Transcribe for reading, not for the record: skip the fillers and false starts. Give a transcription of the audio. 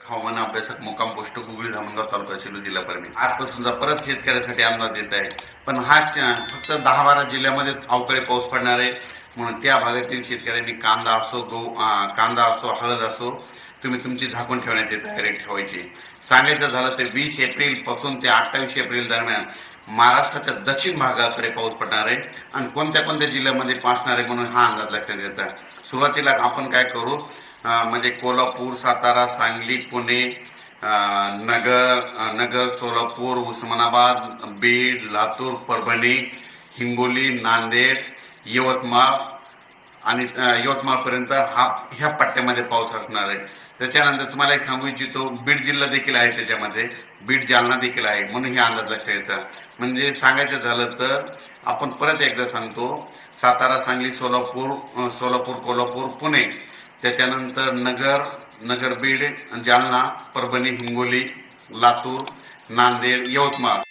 हवामान अभ्यासक मुक्काम पोस्ट गुगळी धामणगाव तालुका सेलू जिल्हा परभणी. आजपासूनचा परत शेतकऱ्यासाठी अंदाज देत आहे. पण हा फक्त 10-12 जिल्ह्यामध्ये अवकाळी पाऊस पडणार आहे. म्हणून त्या भागातील शेतकऱ्यांनी कांदा असो हळद असो तुम्ही तुमची झाकून ठेवण्याची तयारी ठेवायची. सांगायचं झालं तर 20 एप्रिल पासून ते 28 एप्रिल दरम्यान महाराष्ट्राच्या दक्षिण भागाकडे पाऊस पडणार आहे आणि कोणत्या कोणत्या जिल्ह्यामध्ये पासणार आहे म्हणून हा अंदाज लक्षात घ्यायचा. सुरुवातीला आपण काय करू, म्हणजे कोल्हापूर, सातारा, सांगली, पुणे, नगर, सोलापूर, उस्मानाबाद, बीड, लातूर, परभणी, हिंगोली, नांदेड, यवतमाळ आणि यवतमाळपर्यंत ह्या पट्ट्यामध्ये पाऊस असणार आहे. त्याच्यानंतर तुम्हाला एक सांगू इच्छितो, बीड जिल्हा देखील आहे, त्याच्यामध्ये बीड, जालना देखील आहे. म्हणून हे अंदाज लक्षात घ्यायचा. म्हणजे सांगायचं झालं तर आपण परत एकदा सांगतो, सातारा, सांगली, सोलापूर, कोल्हापूर, पुणे, त्याच्यानंतर नगर, बीड, जालना, परभणी, हिंगोली, लातूर, नांदेड, यवतमाळ